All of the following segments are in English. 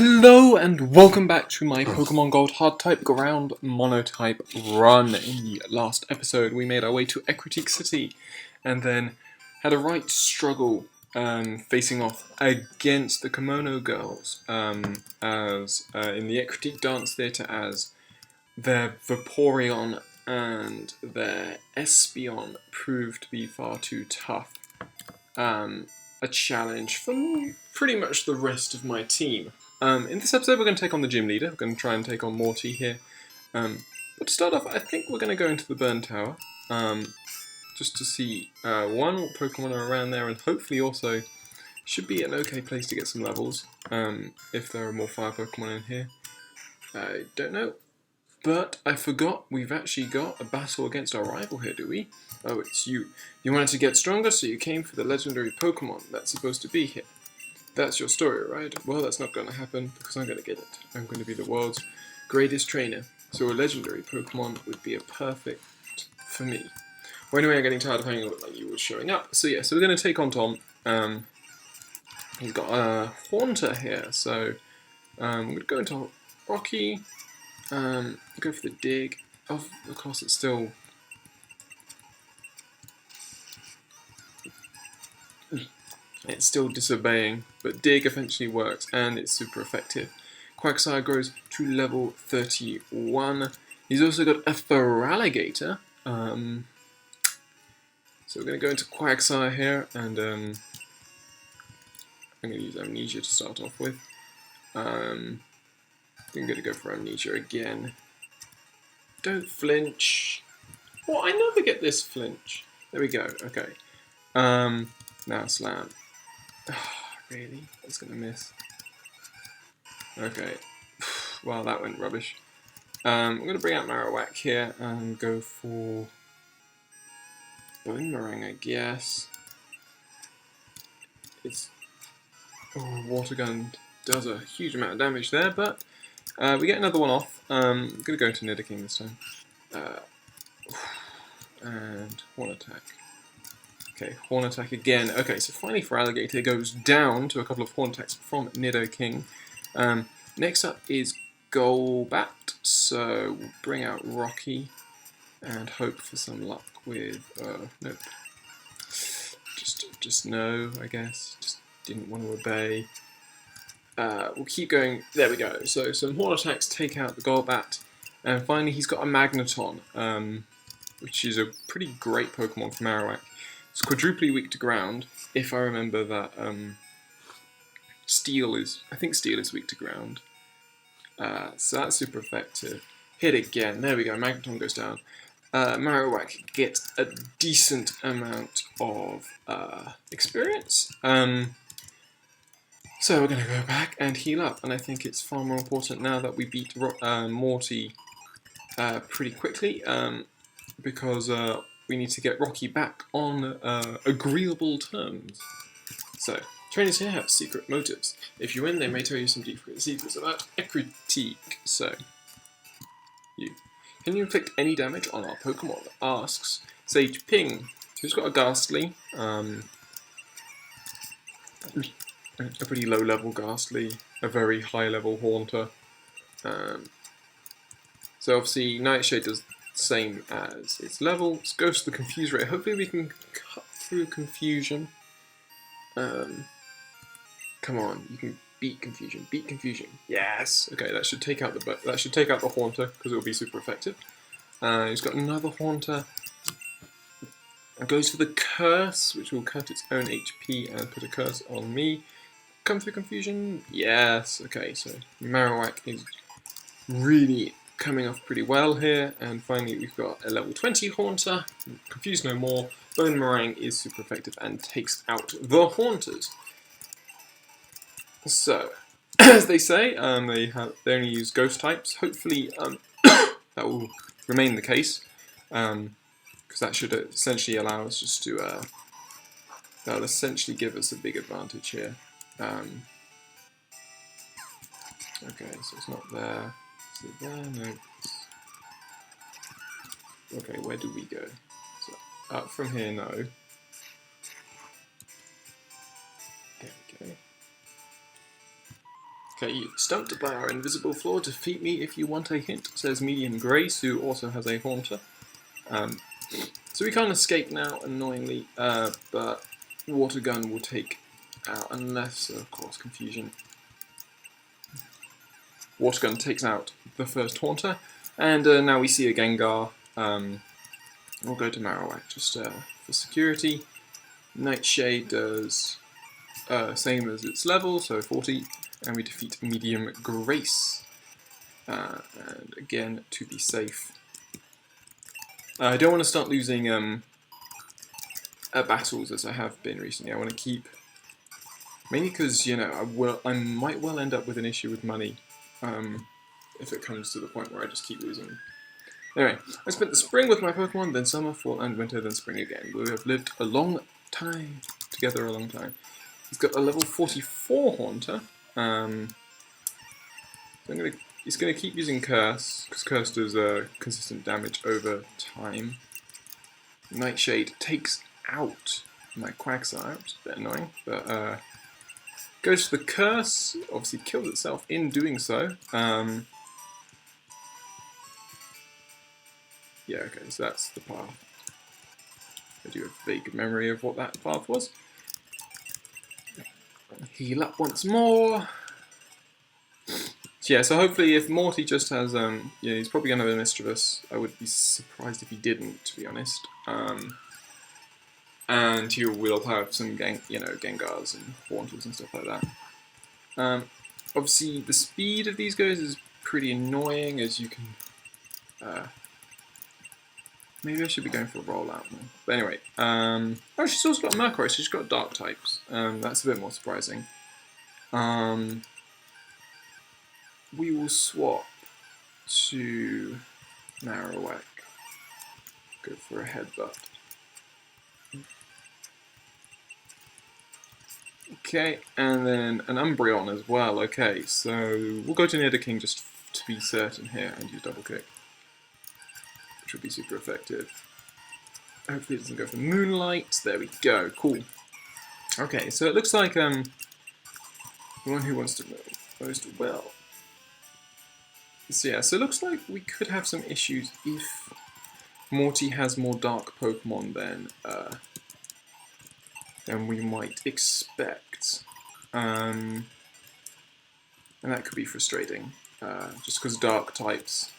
Hello and welcome back to my Pokemon Gold HardType Ground Monotype run. In the last episode we made our way to Ecritique City and then had a right struggle facing off against the Kimono Girls as in the Ecritique Dance Theatre as their Vaporeon and their Espeon proved to be far too tough. A challenge for pretty much the rest of my team. In this episode we're going to take on the gym leader. We're going to try and take on Morty here. But to start off, I think we're going to go into the Burn Tower. Just to see, one, what Pokemon are around there, and hopefully also should be an okay place to get some levels. If there are more fire Pokemon in here. I don't know. But I forgot we've actually got a battle against our rival here, do we? Oh, it's you. You wanted to get stronger, so you came for the legendary Pokemon that's supposed to be here. That's your story, right? Well, that's not going to happen, because I'm going to get it. I'm going to be the world's greatest trainer, so a legendary Pokemon would be a perfect for me. Well, anyway, I'm getting tired of hanging out like you were showing up. So yeah, so we're going to take on Tom. He's got a Haunter here, so I'm going to go into Rocky, go for the dig. Of course, it's still... It's still disobeying, but Dig eventually works, and it's super effective. Quagsire grows to level 31. He's also got a Feraligatr. So we're going to go into Quagsire here, and I'm going to use Amnesia to start off with. I'm going to go for Amnesia again. Don't flinch. Well, I never get this flinch. There we go, okay. Now Slam. Really? That's going to miss. Okay. Well, that went rubbish. I'm going to bring out Marowak here and go for Boomerang, I guess. It's... Oh, Water Gun does a huge amount of damage there, but we get another one off. I'm going to go into Nidoking this time. And Horn Attack. Okay, Horn Attack again. Okay, so finally Feraligatr goes down to a couple of Horn Attacks from Nidoking. Next up is Golbat, so we'll bring out Rocky and hope for some luck with... nope. Just no, I guess. Just didn't want to obey. We'll keep going. There we go. So some Horn Attacks take out the Golbat. And finally he's got a Magneton, which is a pretty great Pokemon for Marowak. It's quadruply weak to ground, if I remember that Steel is... I think Steel is weak to ground. So that's super effective. Hit again, there we go, Magneton goes down. Marowak gets a decent amount of experience. So we're going to go back and heal up, and I think it's far more important now that we beat Morty pretty quickly, because... we need to get Rocky back on agreeable terms. So, trainers here have secret motives. If you win, they may tell you some deep secrets about Ecritique. So, can you inflict any damage on our Pokemon? Asks Sage Ping, who's got a Ghastly, a pretty low level Ghastly, a very high level Haunter. So obviously Nightshade does same as its level. Let's go to the Confuse rate. Hopefully we can cut through Confusion. Come on, you can beat Confusion. Beat Confusion. Yes. Okay, that should take out the Haunter because it will be super effective. He's got another Haunter. It goes for the Curse, which will cut its own HP and put a curse on me. Come through Confusion. Yes. Okay, so Marowak is really coming off pretty well here, and finally we've got a level 20 Haunter. Confuse no more. Boomerang is super effective and takes out the Haunters. So, as they say, they only use Ghost types. Hopefully that will remain the case, because that should essentially allow us just to that'll essentially give us a big advantage here. Okay, so it's not there. Is it there? No. Okay, where do we go? So, up from here, no. There we go. Okay, stumped by our invisible floor. Defeat me if you want a hint, says Medium Grace, who also has a Haunter. So we can't escape now, annoyingly, but Water Gun will take out, unless, of course, confusion. Water Gun takes out the first Haunter, and now we see a Gengar. We'll go to Marowak just for security. Nightshade does same as its level, so 40, and we defeat Medium Grace. And again, to be safe. I don't want to start losing battles as I have been recently. I want to keep, mainly because, you know, I might well end up with an issue with money if it comes to the point where I just keep losing. Anyway, I spent the spring with my Pokemon, then summer, fall, and winter, then spring again. We have lived a long time together, a long time. He's got a level 44 Haunter. So he's going to keep using Curse, because Curse does consistent damage over time. Nightshade takes out my Quagsire, which is a bit annoying, but goes for the Curse, obviously kills itself in doing so. Yeah, okay, so that's the path. I do have a vague memory of what that path was. Heal up once more. So yeah, so hopefully if Morty just has, yeah, he's probably going to have a Mischievous. I would be surprised if he didn't, to be honest. And he will have some, Gengars and Haunters and stuff like that. Obviously, the speed of these guys is pretty annoying, as you can... maybe I should be going for a rollout now. But anyway, oh, she's also got Mercury, so she's got Dark types. That's a bit more surprising. We will swap to Marowak. Go for a Headbutt. Okay, and then an Umbreon as well. Okay, so we'll go to Nidoking just to be certain here and use Double Kick, which would be super effective. Hopefully it doesn't go for Moonlight. There we go. Cool. Okay, so it looks like the one who wants to know most well. So yeah, so it looks like we could have some issues if Morty has more dark Pokemon than we might expect. And that could be frustrating, just because dark types.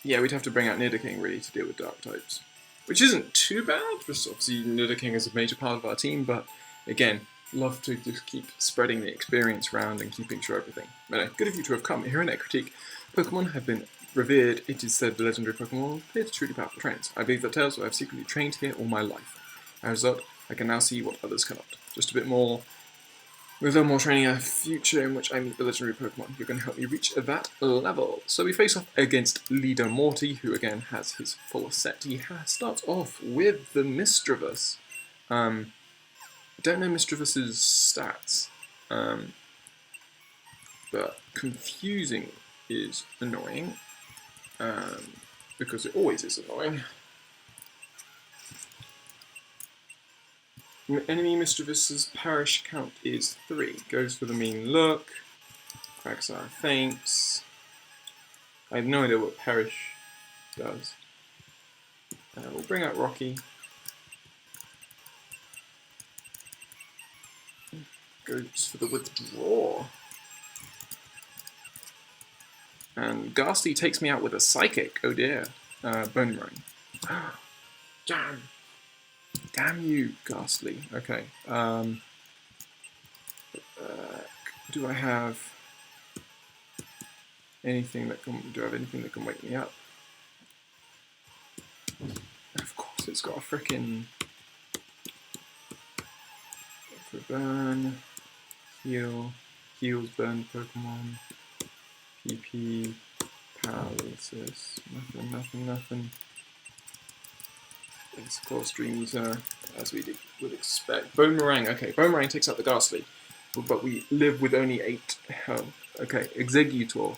Yeah, we'd have to bring out Nidoking really to deal with dark types, which isn't too bad, because obviously Nidoking is a major part of our team, but again, love to just keep spreading the experience around and keeping sure everything. Anyway, good of you to have come. Here in Critique, Pokemon have been revered. It is said the legendary Pokemon appear to truly powerful trains. I believe that tells that I have secretly trained here all my life. As a result, I can now see what others cannot. Just a bit more, with a little more training, a future in which I meet the legendary Pokemon. You're going to help me reach that level. So we face off against Leader Morty, who again has his full set. He starts off with the Mischievous. I don't know Mischievous's stats, but confusing is annoying, because it always is annoying. Enemy Mischievous's parish count is 3. Goes for the mean look. Quagsire faints. I have no idea what parish does. We'll bring out Rocky. Goes for the withdraw. And Ghastly takes me out with a Psychic. Oh dear. Boomerang. Damn. Damn you, Ghastly. Okay. Do I have anything that can... Do I have anything that can wake me up? Of course, it's got a frickin'... For burn... Heal, heals burn Pokemon, PP, paralysis, nothing. It's of course Dreams, as we would expect. Boomerang, okay, Boomerang takes out the Ghastly, but we live with only 8 health. Okay, Exeggutor.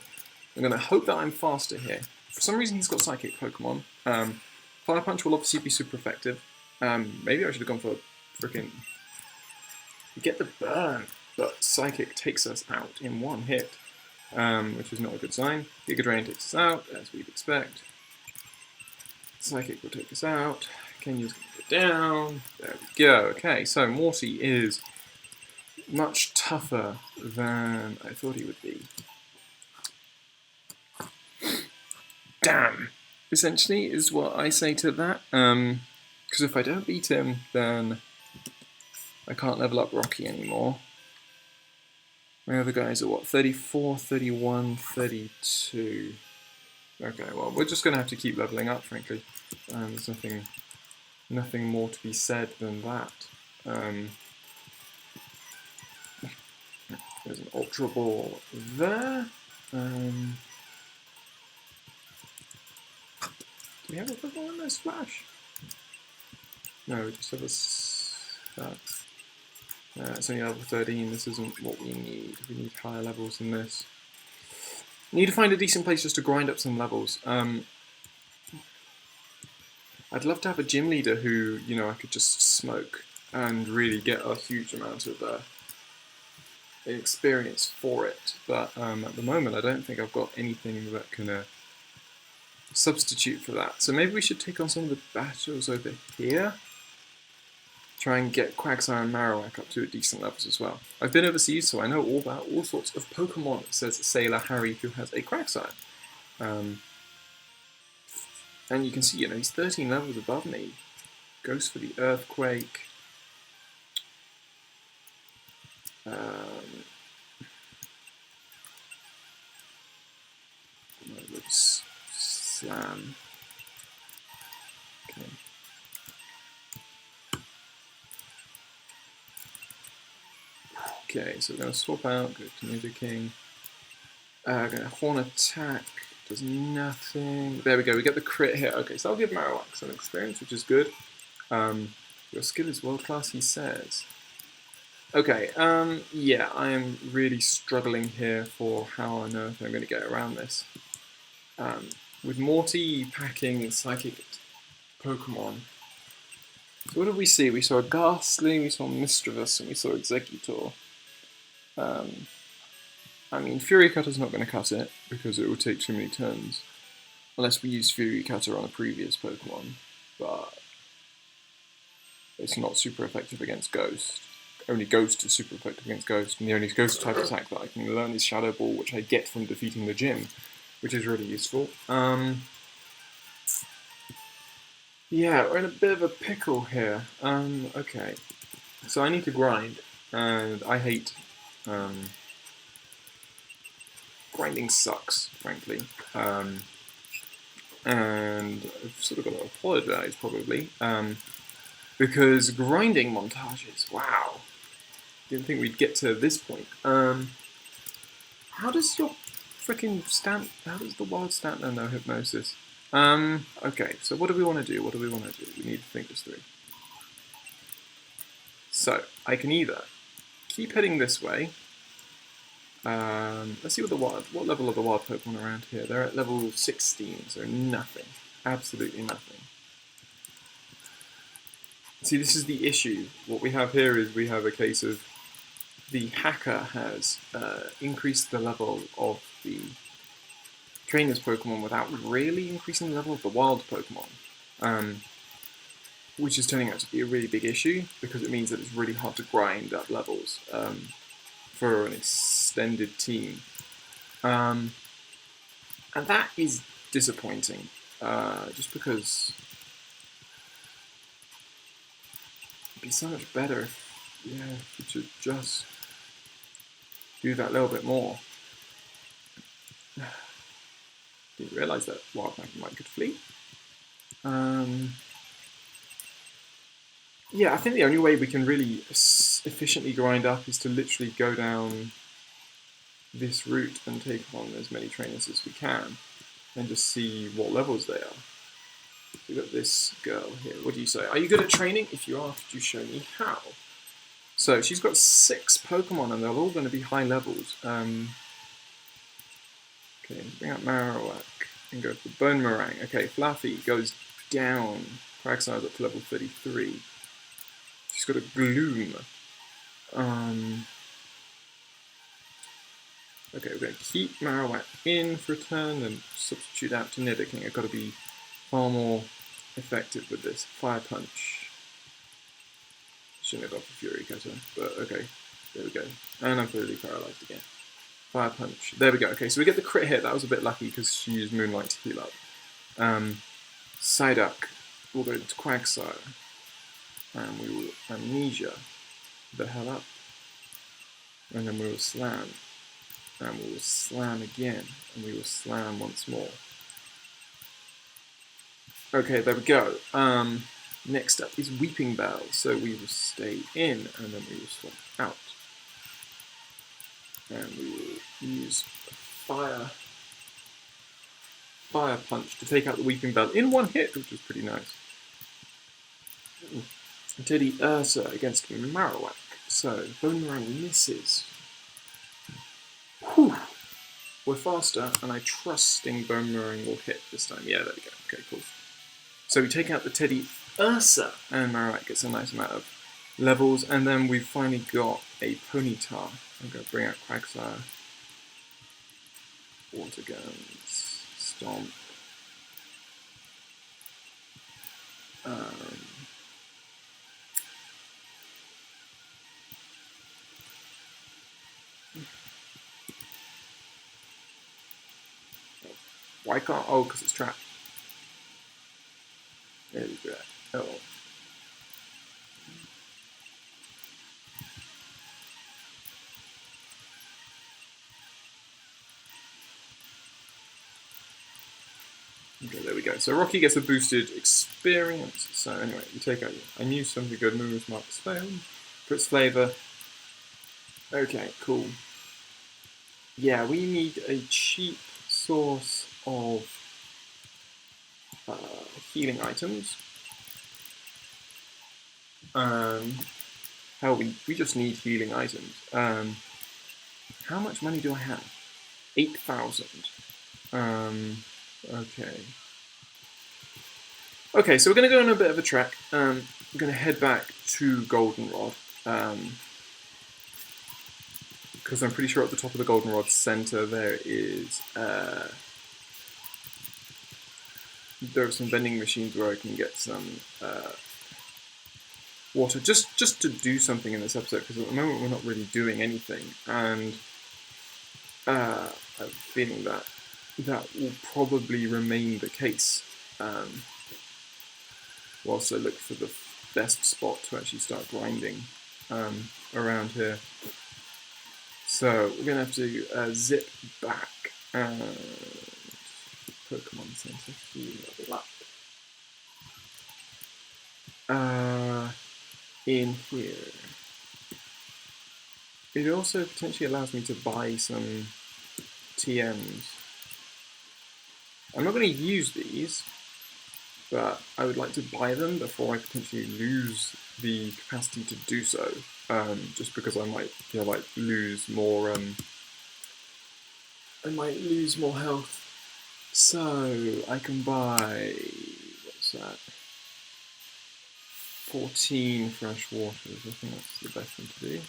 I'm going to hope that I'm faster here. For some reason he's got Psychic Pokemon. Fire Punch will obviously be super effective. Maybe I should have gone for frickin'... Get the burn. but Psychic takes us out in one hit, which is not a good sign. Giga Drain takes us out, as we'd expect. Psychic will take us out. Kenyu's going to go down. There we go. Okay, so Morty is much tougher than I thought he would be. Damn! Essentially, is what I say to that. Because if I don't beat him, then I can't level up Rocky anymore. My other guys are what? 34, 31, 32. Okay, well, we're just going to have to keep leveling up, frankly. There's nothing more to be said than that. There's an Ultra Ball there. Do we have a Pokemon in this Splash? No, we just have a... it's only level 13, this isn't what we need. We need higher levels than this. Need to find a decent place just to grind up some levels. I'd love to have a gym leader who, you know, I could just smoke and really get a huge amount of experience for it. But at the moment, I don't think I've got anything that can substitute for that. So maybe we should take on some of the battles over here. Try and get Quagsire and Marowak up to decent levels as well. I've been overseas, so I know all about all sorts of Pokemon, says Sailor Harry, who has a Quagsire. And you can see, you know, he's 13 levels above me. Goes for the Earthquake. Slam. Okay. Okay, so we're going to swap out, go to Nidoking. Going to Horn Attack, does nothing. There we go, we get the crit hit. Okay, so I'll give Marowak some experience, which is good. Your skill is world class, he says. Okay, yeah, I am really struggling here for how on earth I'm going to get around this. With Morty packing Psychic Pokemon. So what did we see? We saw a Ghastly, we saw Mischievous, and we saw Executor. I mean, Fury Cutter's not going to cut it, because it will take too many turns. Unless we use Fury Cutter on a previous Pokemon. But it's not super effective against Ghost. Only Ghost is super effective against Ghost, and the only Ghost type attack that I can learn is Shadow Ball, which I get from defeating the gym, which is really useful. Yeah, we're in a bit of a pickle here. Okay. So I need to grind, and I hate... grinding sucks, frankly. And I've sort of got to apologise, probably. Because grinding montages, wow. Didn't think we'd get to this point. How does your freaking how does the wild Stantler know Hypnosis? Okay, so what do we want to do? What do we want to do? We need to think this through. So, I can either keep heading this way. Let's see what level are the wild Pokemon around here. They're at level 16, so nothing. Absolutely nothing. See, this is the issue. What we have here is we have a case of the hacker has increased the level of the trainer's Pokemon without really increasing the level of the wild Pokemon. Which is turning out to be a really big issue, because it means that it's really hard to grind up levels for an extended team. And that is disappointing, just because it'd be so much better if, if you could just do that little bit more. Didn't realise that Wild Magnemite could flee. Yeah, I think the only way we can really efficiently grind up is to literally go down this route and take on as many trainers as we can, and just see what levels they are. We've got this girl here. What do you say? Are you good at training? If you are, could you show me how? So she's got 6 Pokemon, and they're all going to be high levels. Okay, bring up Marowak and go for Bone Meringue. Okay, Fluffy goes down. Quagsire's up to level 33. She's got a Gloom. Okay, we're going to keep Marowak in for a turn and substitute out to Nidoking. I've got to be far more effective with this. Fire Punch. Shouldn't have gone for Fury Cutter, but okay. There we go. And I'm fully paralysed again. Fire Punch. There we go. Okay, so we get the crit hit. That was a bit lucky because she used Moonlight to heal up. Psyduck. We'll go to Quagsire. And we will Amnesia the hell up. And then we will Slam. And we will Slam again. And we will Slam once more. Okay, there we go. Next up is Weeping Bell. So we will stay in and then we will swap out. And we will use Fire Punch to take out the Weeping Bell in one hit, which was pretty nice. Teddy Ursa against Marowak. So, Boomerang misses. Whew. We're faster, and I trusting Boomerang will hit this time. Yeah, there we go. Okay, cool. So we take out the Teddy Ursa, and Marowak gets a nice amount of levels, and then we've finally got a Ponyta. I'm going to bring out Quagsire. Water Guns. Stomp. Why can't... Oh, because it's trapped. There we go. Oh. Okay, there we go. So Rocky gets a boosted experience. So anyway, you take out... I knew something good. Moves marks failed. For its flavour. Okay, cool. Yeah, we need a cheap source of healing items. Hell, we just need healing items. How much money do I have? 8,000. Okay. Okay, so we're going to go on a bit of a trek. I'm going to head back to Goldenrod. Because I'm pretty sure at the top of the Goldenrod Center there is... there are some vending machines where I can get some water. Just to do something in this episode, because at the moment we're not really doing anything. And I have a feeling that will probably remain the case. Whilst I look for the best spot to actually start grinding around here. So we're going to have to zip back and Pokemon Center level up. In here. It also potentially allows me to buy some TMs. I'm not going to use these, but I would like to buy them before I potentially lose the capacity to do so. Just because I might, lose more. I might lose more health. So I can buy. What's that? 14 fresh waters. I think that's the best thing to do.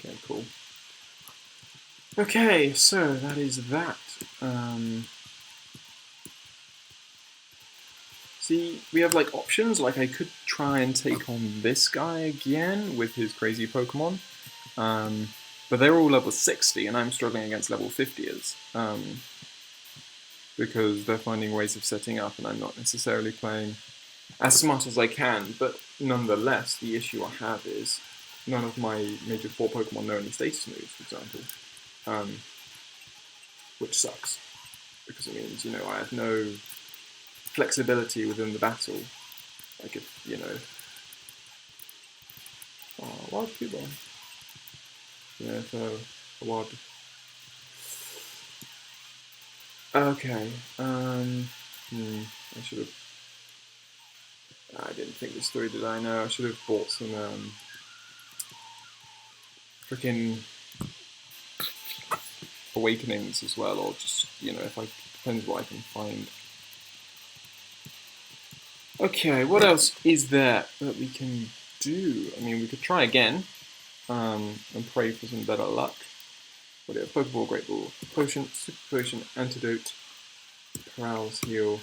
Okay, cool. Okay, so that is that. See, we have like options, like I could try and take on this guy again with his crazy Pokemon, but they're all level 60 and I'm struggling against level 50ers, because they're finding ways of setting up and I'm not necessarily playing as smart as I can, but nonetheless the issue I have is none of my major 4 Pokemon know any status moves, for example, which sucks, because it means, I have no flexibility within the battle. Like if, wild Cubone. Yeah, so a wild. Okay, I should have. I didn't think this through, did I? No, I should have bought some freaking awakenings as well, or just if Depends what I can find. Okay, what else is there that we can do? I mean, we could try again and pray for some better luck. What do you have? Pokeball, Great Ball, Potion, Super Potion, Antidote, Paralysis Heal,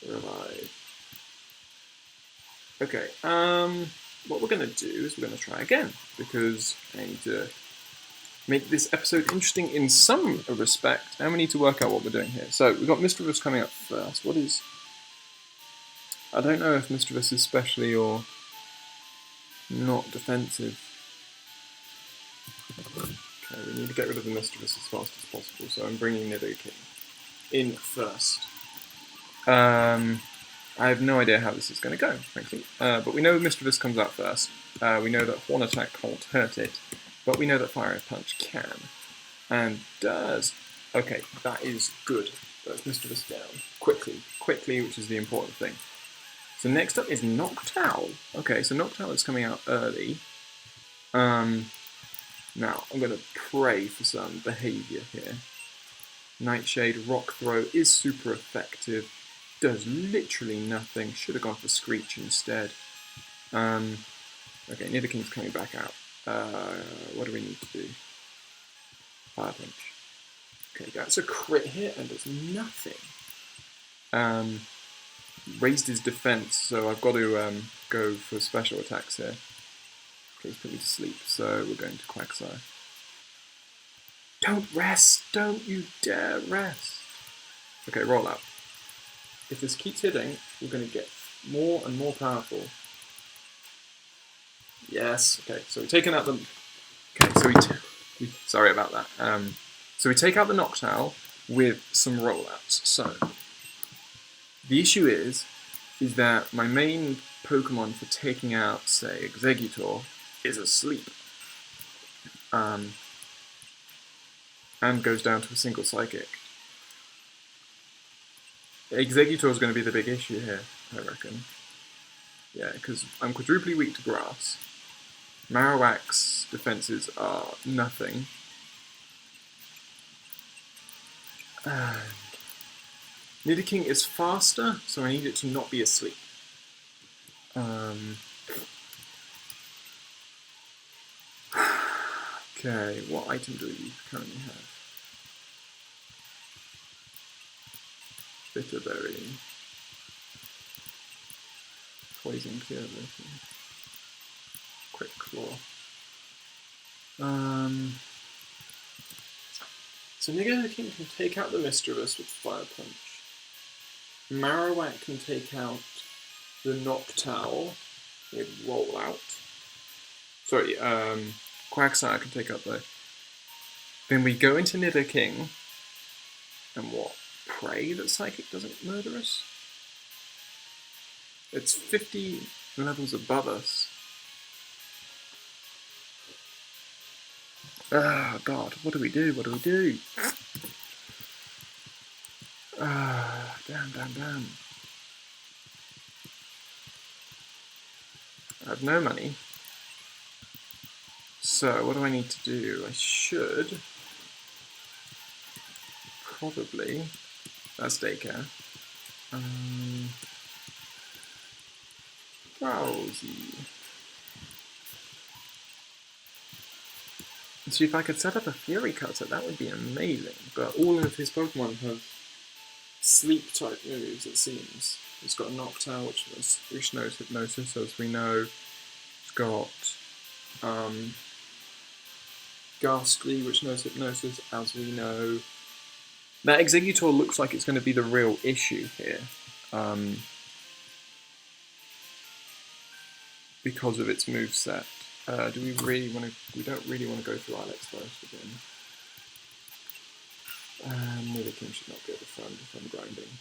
Revive. Okay, what we're going to do is we're going to try again, because I need to make this episode interesting in some respect, and we need to work out what we're doing here. So, we've got Mischievous coming up first. What is... I don't know if Mischievous is specially or not defensive. Okay, we need to get rid of the Mischievous as fast as possible, so I'm bringing Nidoking in first. I have no idea how this is going to go, frankly. But we know Mischievous comes out first. We know that Horn Attack can't hurt it. But we know that Fire Punch can. And does. Okay, that is good. That's Mischievous down. Quickly, which is the important thing. So next up is Noctowl. Okay, so Noctowl is coming out early. Now, I'm going to pray for some behaviour here. Nightshade, Rock Throw is super effective. Does literally nothing. Should have gone for Screech instead. Okay, Nidoking's coming back out. What do we need to do? Fire Punch. Okay, that's a crit hit and does nothing. Raised his defense, so I've got to go for special attacks here. Okay, he's put me to sleep, so we're going to Quagsire. Don't rest! Don't you dare rest! Okay, roll out. If this keeps hitting, we're going to get more and more powerful. Yes. Okay. So we're taking out the. Okay. So sorry about that. So we take out the Noctowl with some rollouts. So the issue is that my main Pokemon for taking out, say, Exeggutor is asleep, and goes down to a single Psychic. Exeggutor is going to be the big issue here, I reckon. Yeah, because I'm quadruply weak to Grass. Marowak's defenses are nothing. And Nidoking is faster, so I need it to not be asleep. Okay, what item do we currently have? Bitterberry. Poison Cure. Quick Claw. So Nidoking can take out the Mischievous with Fire Punch. Marowak can take out the Noctowl with Rollout. Sorry, Quagsire can take out the... Then we go into Nidoking, and what? Pray that Psychic doesn't murder us? It's 50 levels above us. Ah, God, what do we do? What do we do? Ah, damn. I have no money. So, what do I need to do? I should probably... That's daycare. Drowsy. See, if I could set up a Fury Cutter, that would be amazing. But all of his Pokemon have sleep-type moves, it seems. It's got a Noctowl, which knows Hypnosis, as we know. It's got Ghastly, which knows Hypnosis, as we know. That Exeggutor looks like it's going to be the real issue here. Because of its moveset. Do we really want to... We don't really want to go through Ilex first again. Nidoking should not go to front if I'm grinding.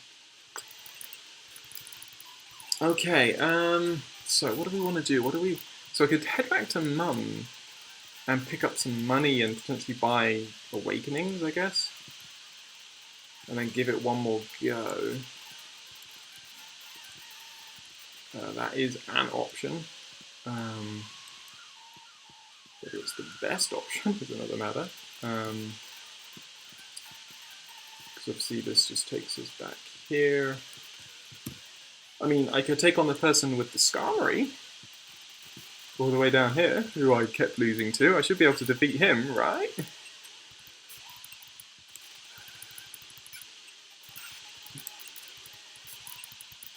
Okay, so what do we want to do? So I could head back to Mum and pick up some money and potentially buy Awakenings, I guess. And then give it one more go. That is an option. Whether it's the best option is another matter. Because So obviously this just takes us back here. I mean, I could take on the person with the Skarmory all the way down here, who I kept losing to. I should be able to defeat him, right?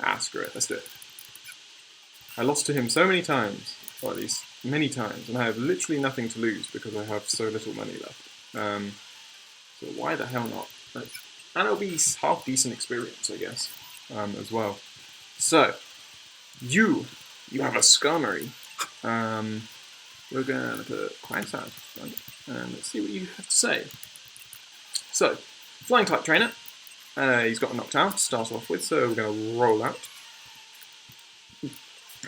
Ah, screw it, let's do it. I lost to him so many times, or at least many times, and I have literally nothing to lose because I have so little money left. So why the hell not? And it'll be half decent experience, I guess, as well. So, you have a Skarmory. We're going to put Quagsire front, and let's see what you have to say. So, Flying type trainer. He's got a Knockdown to start off with, so we're going to roll out.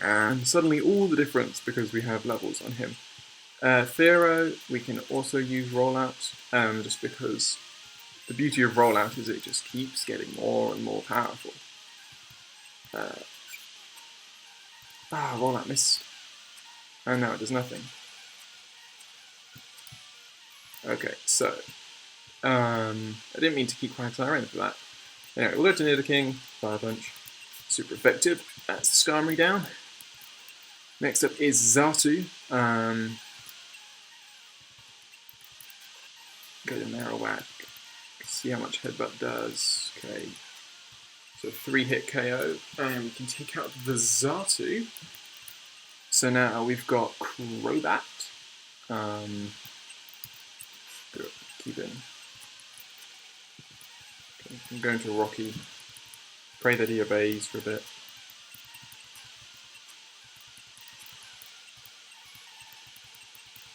And suddenly all the difference because we have levels on him. Thero, we can also use rollout, just because the beauty of rollout is it just keeps getting more and more powerful. Rollout missed. And now it does nothing. Okay, so I didn't mean to keep Quagsire in for that. Anyway, we'll go to Nidoking, Fire Punch, super effective. That's Skarmory down. Next up is Xatu. Go to Marowak. See how much Headbutt does. Okay. So 3-hit KO. And we can take out the Xatu. So now we've got Golbat. Keep in. Okay, I'm going to Rocky. Pray that he obeys for a bit.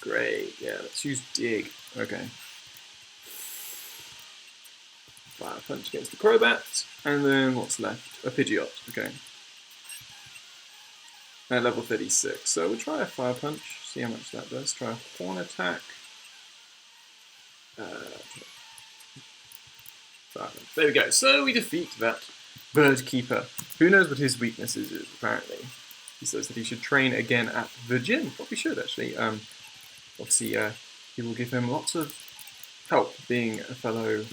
Great, yeah, let's use Dig. Okay. Fire Punch against the Crobat, and then what's left? A Pidgeot, okay. At level 36, so we'll try a Fire Punch, see how much that does. Try a Horn Attack. There we go, so we defeat that Bird Keeper. Who knows what his weaknesses is, apparently. He says that he should train again at the gym. Probably should, actually. Obviously, he will give him lots of help being a fellow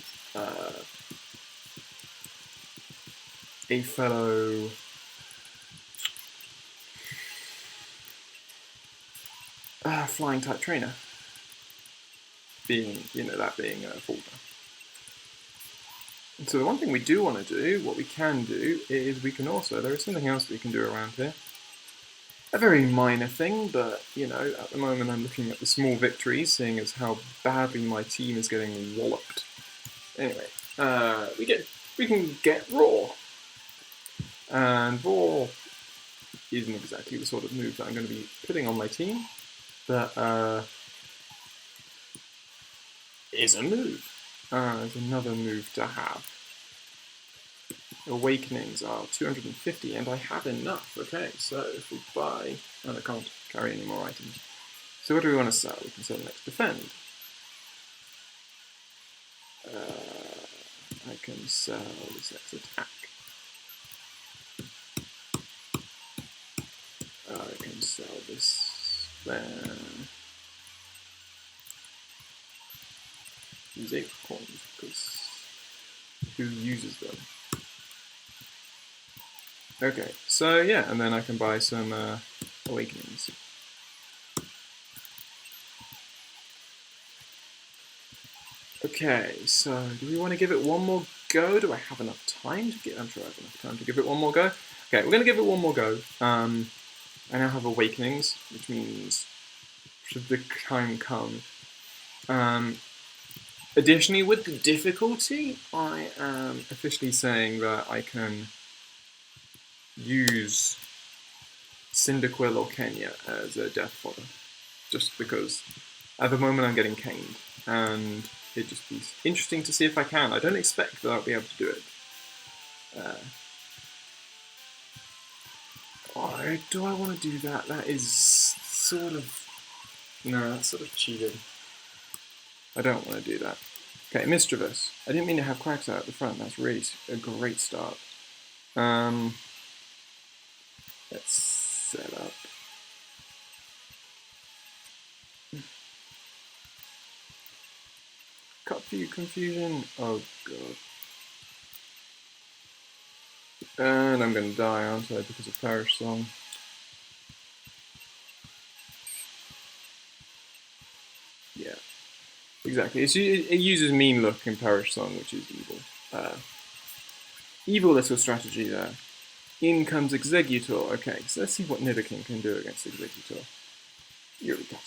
flying type trainer. Being, that being Fulda. And so the one thing we do want to do, what we can do, is we can also, there is something else we can do around here. A very minor thing, but, at the moment I'm looking at the small victories, seeing as how badly my team is getting walloped. Anyway, we can get Roar. And Roar isn't exactly the sort of move that I'm going to be putting on my team, but is a move. Is another move to have. Awakenings are 250, and I have enough. Okay, so if we buy... and I can't carry any more items. So what do we want to sell? We can sell next Defend. I can sell this next Attack. I can sell this there. Use acorns, because who uses them? Okay, so yeah, and then I can buy some Awakenings. Okay, so do we want to give it one more go? Do I have enough time to get? I'm sure I have enough time to give it one more go. Okay, we're going to give it one more go. I now have Awakenings, which means should the time come. Additionally, with the difficulty, I am officially saying that I can use Cyndaquil or Kenya as a death fodder, just because at the moment I'm getting caned, and it'd just be interesting to see if I can. I don't expect that I'll be able to do it. Do I want to do that? That is sort of... no, that's sort of cheating. I don't want to do that. Okay, Mischievous. I didn't mean to have Quagsire at the front. That's really a great start. Let's set up. Cut view confusion. Oh god. And I'm going to die, aren't I, because of Perish Song. Yeah, exactly. It uses Mean Look in Perish Song, which is evil. Evil little strategy there. In comes Executor. Okay, so let's see what Nidoking can do against Executor. Irrigata.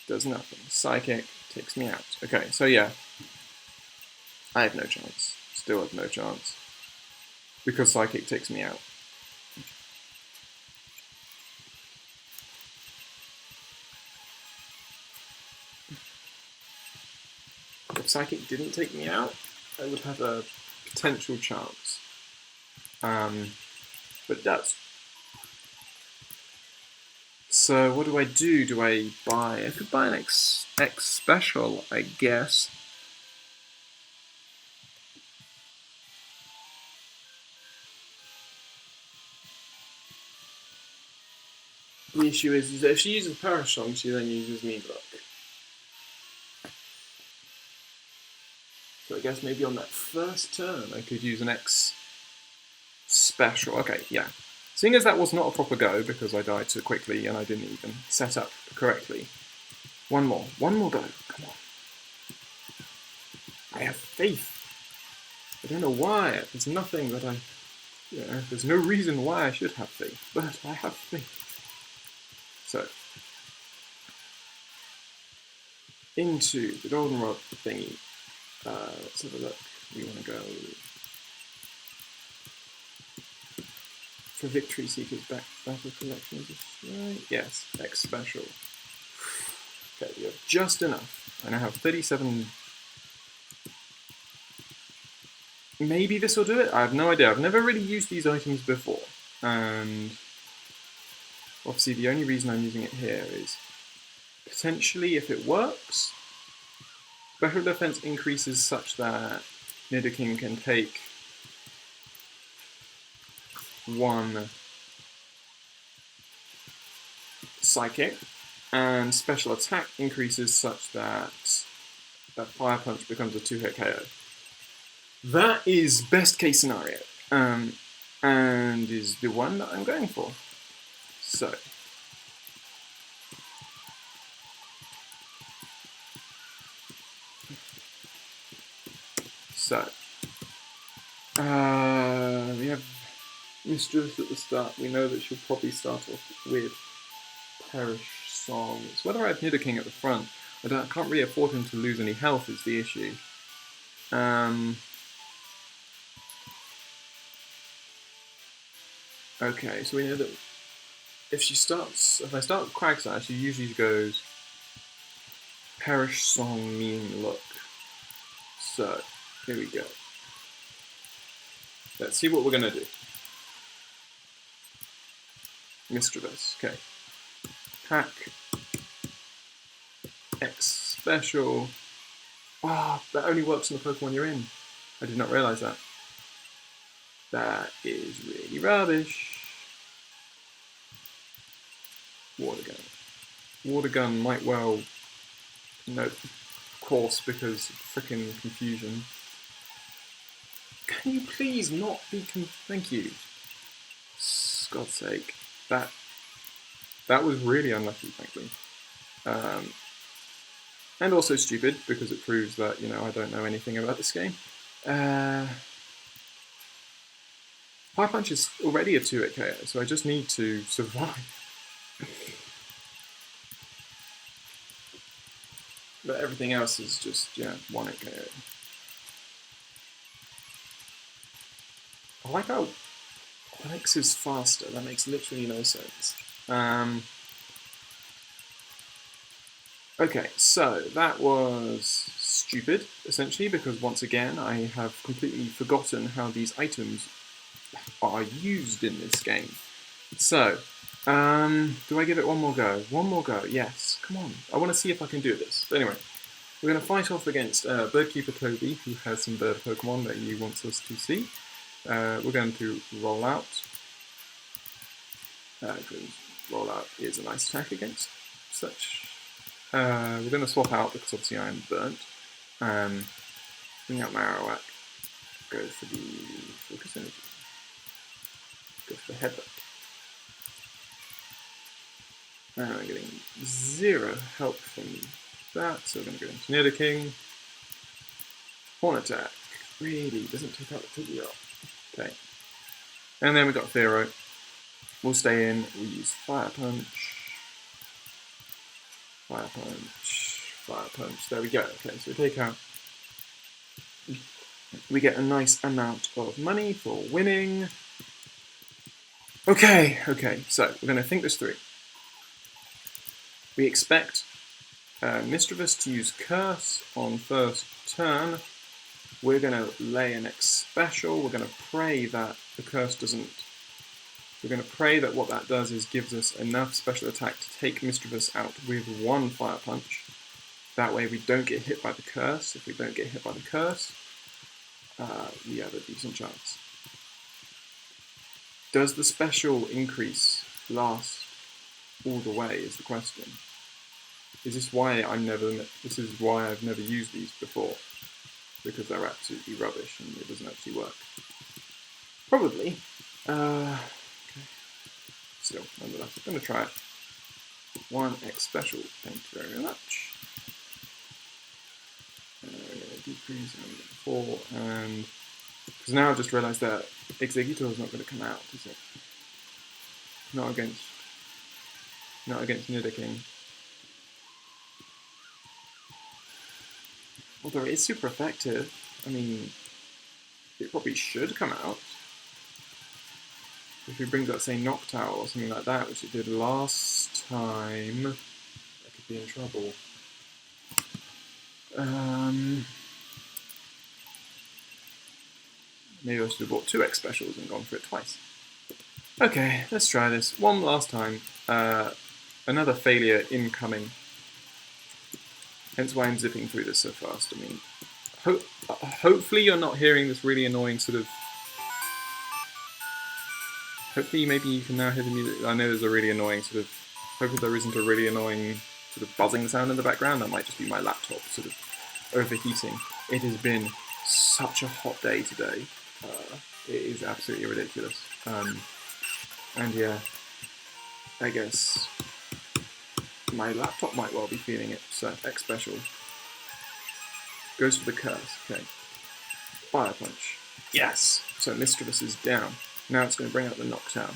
Does nothing. Psychic takes me out. Okay, so yeah. I have no chance. Still have no chance. Because Psychic takes me out. If Psychic didn't take me out, I would have a potential chance. But that's... So what do I do? Do I buy... I could buy an X special, I guess. The issue is that if she uses Perish Song, she then uses Mean Look. So I guess maybe on that first turn I could use an X special. Okay, yeah. Seeing as that was not a proper go because I died too quickly and I didn't even set up correctly. One more go. Come on. I have faith. I don't know why. There's nothing that I... there's no reason why I should have faith, but I have faith. So, into the goldenrod thingy. Let's have a look. We want to go for Victory Seeker's Battle Collection. Is this right? Yes, X Special. Okay, we have just enough. I now have 37. Maybe this will do it? I have no idea. I've never really used these items before. And obviously the only reason I'm using it here is potentially if it works, special defense increases such that Nidoking can take one Psychic, and special attack increases such that Fire Punch becomes a 2-hit KO. That is best case scenario, and is the one that I'm going for. So, we have Mistress at the start. We know that she'll probably start off with Perish Song. It's whether I have Nidoking at the front. I can't really afford him to lose any health is the issue. Okay, so we know that if I start with Quagsire, she usually goes Perish Song, Mean Look. So, here we go. Let's see what we're going to do. Mischievous, okay. Pack. X Special. Ah, that only works on the Pokemon you're in. I did not realise that. That is really rubbish. Water Gun. Water Gun might well... No, of course, because of frickin' confusion. Can you please not be thank you. God's sake. That was really unlucky, frankly. And also stupid, because it proves that, I don't know anything about this game. Fire Punch is already a 2-hit KO, so I just need to survive. But everything else is just, 1-hit KO. I like how Onyx is faster. That makes literally no sense. Okay, so that was stupid, essentially, because once again I have completely forgotten how these items are used in this game. So, do I give it one more go? One more go, yes. Come on, I want to see if I can do this. But anyway, we're going to fight off against Birdkeeper Toby, who has some bird Pokemon that he wants us to see. We're going to roll out, because roll out is a nice attack against such. We're going to swap out because obviously I am burnt. Bring out Marowak. Go for the Focus Energy. Go for the headbutt. And I'm getting 0 help from that, so we're going to go into Nidoking. Horn attack. Really doesn't take out the Pidgeot. Okay. And then we've got Thero. We'll stay in. We'll use Fire Punch. Fire Punch. Fire Punch. There we go. Okay, so we take out. We get a nice amount of money for winning. Okay, so we're going to think this through. We expect Mischievous to use Curse on first turn. We're going to lay an X special. We're going to pray that the Curse doesn't... We're going to pray that what that does is gives us enough special attack to take Mischievous out with 1 Fire Punch. That way we don't get hit by the Curse. If we don't get hit by the Curse, we have a decent chance. Does the special increase last all the way is the question. Is this why this is why I've never used these before? Because they're absolutely rubbish and it doesn't actually work. Probably. Okay. Still, nonetheless, I'm going to try it. 1 X special, thank you very much. Decrease and 4, and because now I've just realised that Exeggutor is not going to come out, is it? Not against Nidoking. Although it is super effective. I mean, it probably should come out. If it brings out, say, Noctowl or something like that, which it did last time, I could be in trouble. Maybe I should have bought 2 X specials and gone for it twice. Okay, let's try this one last time. Another failure incoming. Hence why I'm zipping through this so fast. I mean, hopefully you're not hearing this really annoying sort of... Hopefully maybe you can now hear the music. I know there's a really annoying sort of... Hopefully there isn't a really annoying sort of buzzing sound in the background. That might just be my laptop sort of overheating. It has been such a hot day today. It is absolutely ridiculous. And yeah, I guess my laptop might well be feeling it. So X special goes for the Curse. Okay, Fire Punch. Yes. So Mischievous is down. Now it's going to bring out the Noctowl.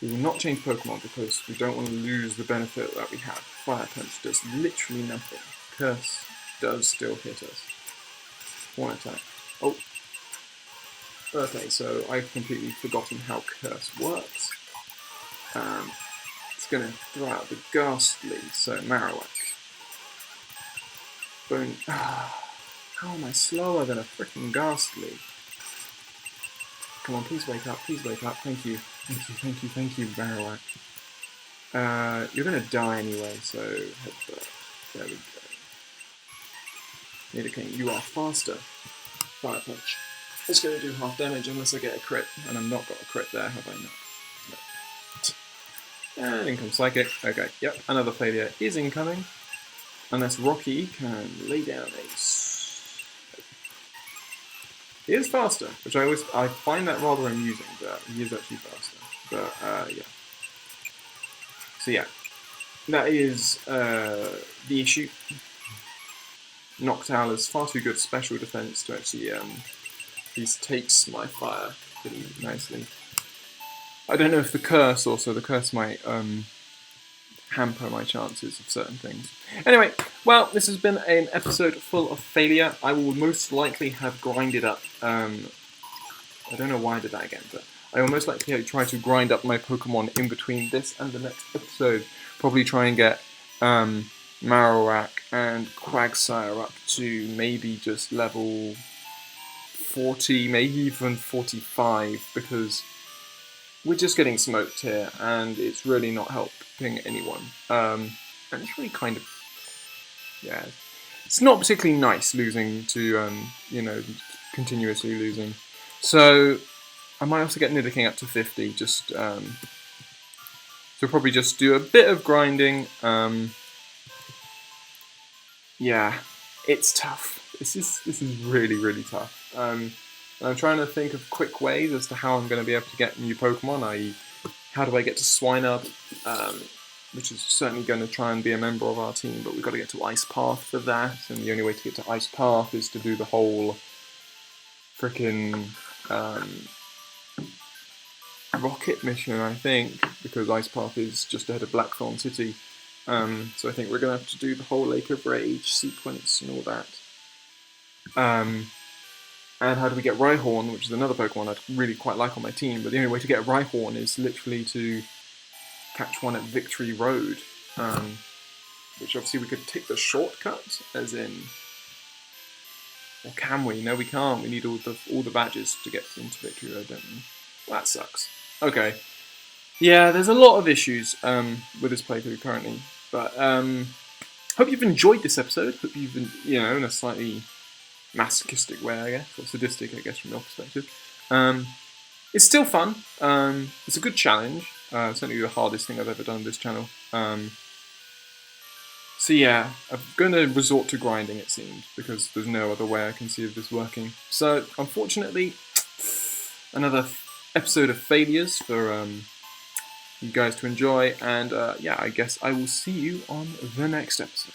We will not change Pokemon because we don't want to lose the benefit that we have. Fire Punch does literally nothing. Curse does still hit us. One attack. Oh. Okay, so I've completely forgotten how Curse works. It's going to throw out the Ghastly, so Marowak. Bone. How am I slower than a freaking Ghastly? Come on, please wake up, thank you. Thank you, Marowak. You're going to die anyway, so headbutt. There we go. Nidoking, you are faster. Fire Punch. It's going to do half damage unless I get a crit, and I've not got a crit there, have I not? No. And in comes Psychic. Okay, yep, another failure is incoming. Unless Rocky can lay down a... He is faster, which I find that rather amusing, that he is actually faster. But, yeah. So yeah, that is the issue. Noctowl has far too good special defense to actually... He takes my fire pretty nicely. I don't know if the Curse might hamper my chances of certain things. Anyway, well, this has been an episode full of failure. I will most likely have grinded up, I don't know why I did that again, but I will most likely try to grind up my Pokemon in between this and the next episode. Probably try and get Marowak and Quagsire up to maybe just level 40, maybe even 45, because we're just getting smoked here, and it's really not helping anyone. And it's really kind of, yeah, it's not particularly nice losing to, you know, continuously losing. So I might also get Nidoking up to 50, just, so probably just do a bit of grinding. Yeah, it's tough. This is really, really tough. And I'm trying to think of quick ways as to how I'm going to be able to get new Pokemon, i.e. how do I get to Swinub, which is certainly going to try and be a member of our team, but we've got to get to Ice Path for that, and the only way to get to Ice Path is to do the whole frickin' rocket mission, I think, because Ice Path is just ahead of Blackthorn City. So I think we're going to have to do the whole Lake of Rage sequence and all that. And how do we get Rhyhorn, which is another Pokemon I'd really quite like on my team, but the only way to get a Rhyhorn is literally to catch one at Victory Road, which obviously we could take the shortcut, as in... Or can we? No, we can't. We need all the badges to get into Victory Road, don't we? Well, that sucks. Okay. Yeah, there's a lot of issues with this playthrough currently, but hope you've enjoyed this episode. Hope you've been, in a slightly masochistic way, I guess, or sadistic, I guess, from your perspective. It's still fun. It's a good challenge. Certainly the hardest thing I've ever done on this channel. So yeah, I'm going to resort to grinding, it seems, because there's no other way I can see of this working. So, unfortunately, another episode of failures for you guys to enjoy, and yeah, I guess I will see you on the next episode.